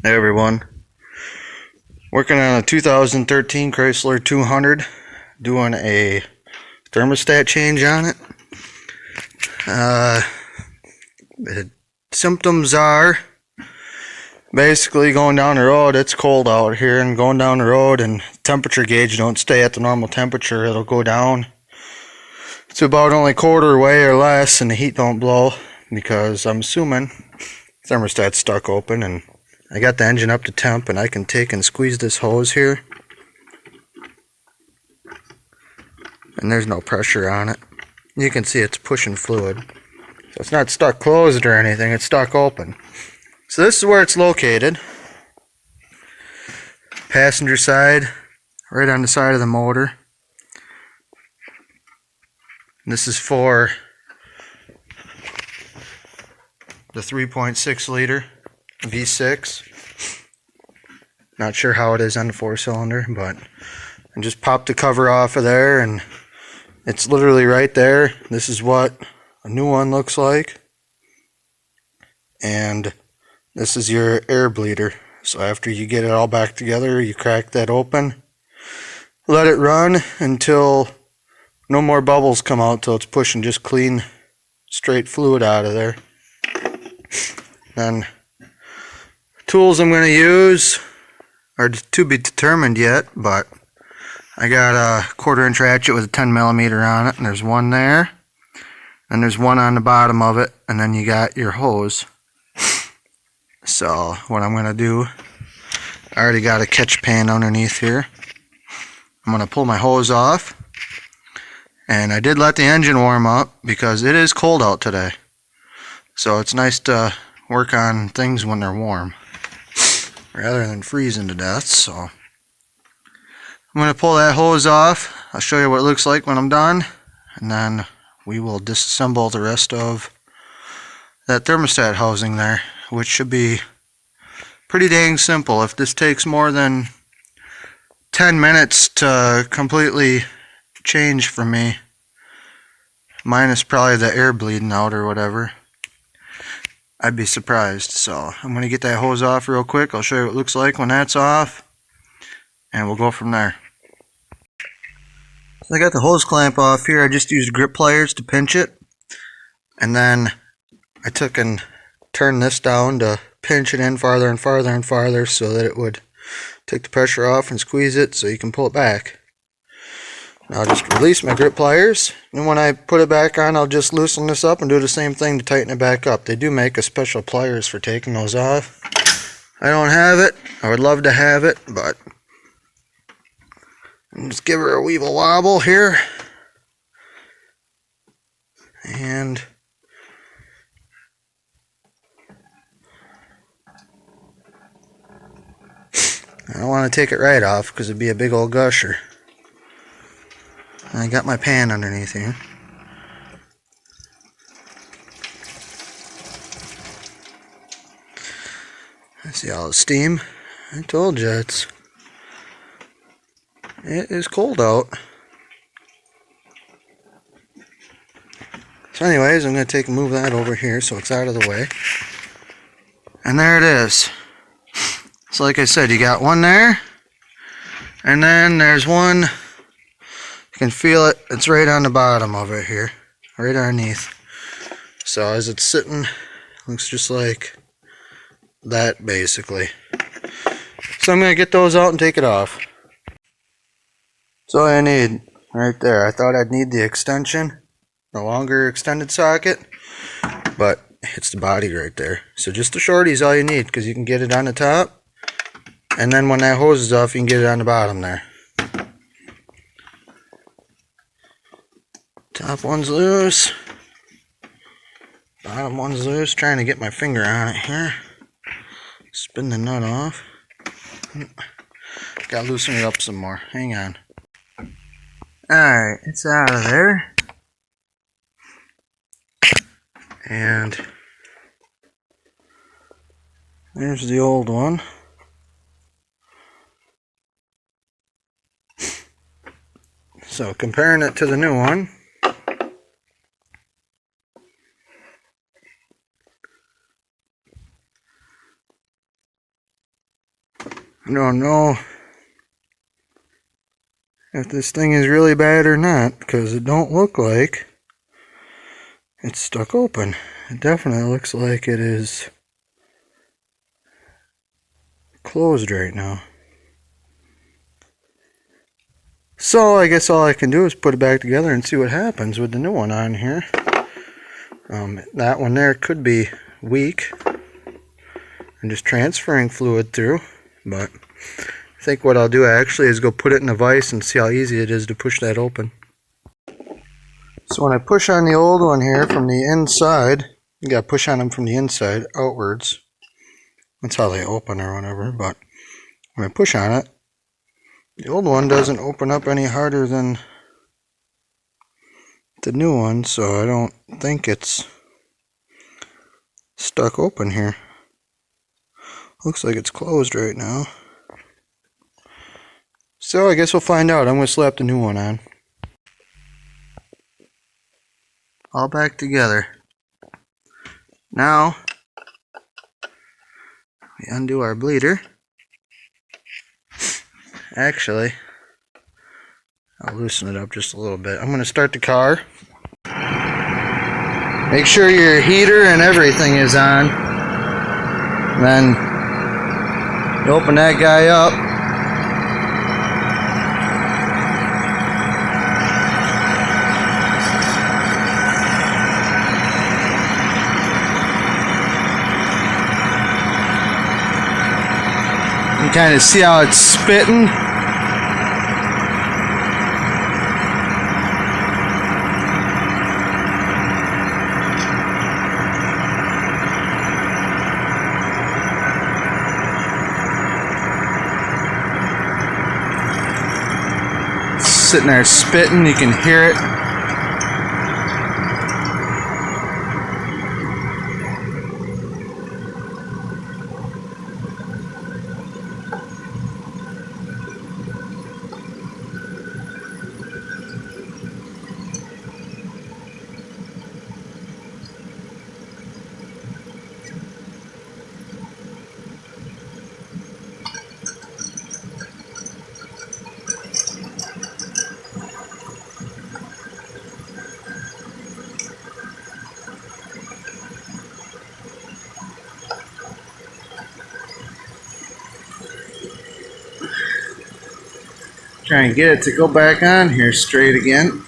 Hey everyone, working on a 2013 Chrysler 200, doing a thermostat change on it. The symptoms are basically going down the road. It's cold out here, and going down the road and temperature gauge don't stay at the normal temperature. It'll go down to about only quarter way or less, and the heat don't blow because I'm assuming thermostat's stuck open. And I got the engine up to temp, and I can take and squeeze this hose here, and there's no pressure on it. You can see it's pushing fluid. So it's not stuck closed or anything, it's stuck open. So this is where it's located. Passenger side, right on the side of the motor. This is for the 3.6 liter V6. Not sure how it is on the 4-cylinder, but I just popped the cover off of there, and it's literally right there. This is what a new one looks like, and this is your air bleeder. So after you get it all back together, you crack that open, let it run until no more bubbles come out, till it's pushing just clean straight fluid out of there. Then tools I'm going to use are to be determined yet, but I got a 1/4-inch ratchet with a 10mm on it, and there's one there, and there's one on the bottom of it, and then you got your hose. So what I'm going to do, I already got a catch pan underneath here. I'm going to pull my hose off, and I did let the engine warm up because it is cold out today. So it's nice to work on things when they're warm rather than freezing to death. So I'm going to pull that hose off. I'll show you what it looks like when I'm done, and then we will disassemble the rest of that thermostat housing there, which should be pretty dang simple. If this takes more than 10 minutes to completely change for me, minus probably the air bleeding out or whatever, I'd be surprised. So I'm going to get that hose off real quick. I'll show you what it looks like when that's off, and we'll go from there. So I got the hose clamp off here. I just used grip pliers to pinch it, and then I took and turned this down to pinch it in farther and farther and farther so that it would take the pressure off and squeeze it so you can pull it back. Now I'll just release my grip pliers, and when I put it back on, I'll just loosen this up and do the same thing to tighten it back up. They do make a special pliers for taking those off. I don't have it. I would love to have it, but just give her a weeble wobble here, and I don't want to take it right off because it'd be a big old gusher. I got my pan underneath here. I see all the steam. I told you it is cold out. So anyways, I'm going to take and move that over here so it's out of the way. And there it is. So like I said, you got one there, and then there's one, you can feel it, it's right on the bottom of it here, right underneath. So as it's sitting, looks just like that basically. So I'm going to get those out and take it off. So I need right there. I thought I'd need the extension, the longer extended socket, but it's the body right there. So just the shorty is all you need, because you can get it on the top, and then when that hose is off, you can get it on the bottom there. Top one's loose, bottom one's loose. Trying to get my finger on it here. Spin the nut off. Gotta loosen it up some more. Hang on. Alright, it's out of there. And there's the old one. So comparing it to the new one, I don't know if this thing is really bad or not, because it don't look like it's stuck open. It definitely looks like it is closed right now. So I guess all I can do is put it back together and see what happens with the new one on here. That one there could be weak and just transferring fluid through, but I think what I'll do actually is go put it in a vise and see how easy it is to push that open. So when I push on the old one here from the inside, you gotta push on them from the inside outwards. That's how they open or whatever, but when I push on it, the old one doesn't open up any harder than the new one, so I don't think it's stuck open here. Looks like it's closed right now. So I guess we'll find out. I'm going to slap the new one on. All back together. Now, we undo our bleeder. Actually, I'll loosen it up just a little bit. I'm going to start the car. Make sure your heater and everything is on. Then you open that guy up. You kind of see how it's spitting. Sitting there spitting, you can hear it. Try and get it to go back on here straight again.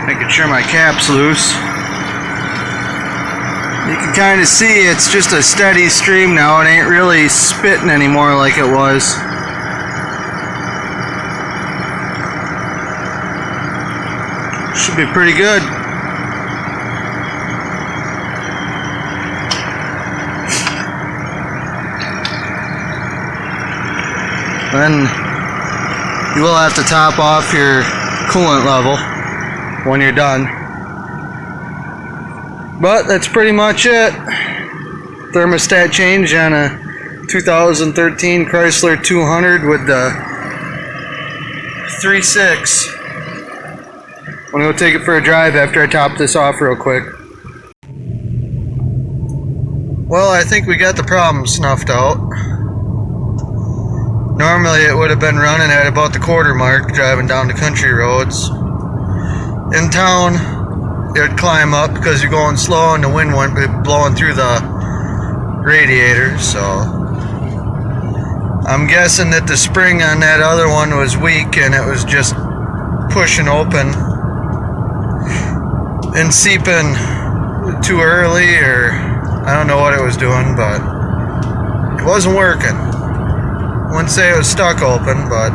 Making sure my cap's loose. You can kind of see it's just a steady stream now. It ain't really spitting anymore like it was. Should be pretty good. Then you will have to top off your coolant level when you're done. But that's pretty much it. Thermostat change on a 2013 Chrysler 200 with the 3.6. I'm gonna go take it for a drive after I top this off real quick. Well, I think we got the problem snuffed out. Normally it would have been running at about the quarter mark driving down the country roads. In town, it would climb up because you're going slow and the wind wouldn't be blowing through the radiator, so I'm guessing that the spring on that other one was weak and it was just pushing open and seeping too early, or I don't know what it was doing, but it wasn't working. I wouldn't say it was stuck open, but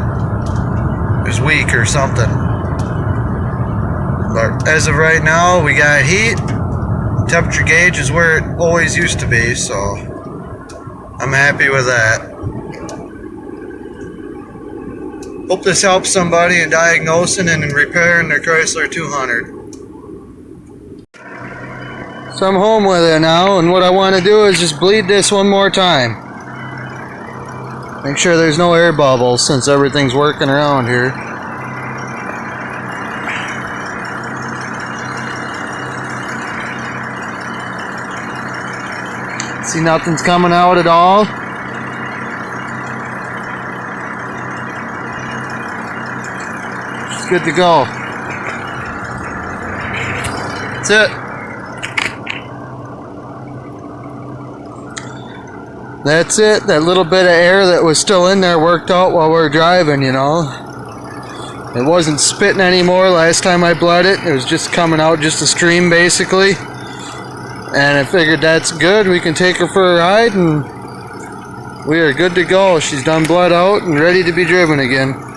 it was weak or something. But as of right now, we got heat. Temperature gauge is where it always used to be, so I'm happy with that. Hope this helps somebody in diagnosing and in repairing their Chrysler 200. So I'm home with it now, and what I want to do is just bleed this one more time. Make sure there's no air bubbles since everything's working around here. See, nothing's coming out at all. It's good to go. That's it. That's it. That little bit of air that was still in there worked out while we were driving, you know. It wasn't spitting anymore last time I bled it. It was just coming out just a stream basically. And I figured that's good. We can take her for a ride and we are good to go. She's done bled out and ready to be driven again.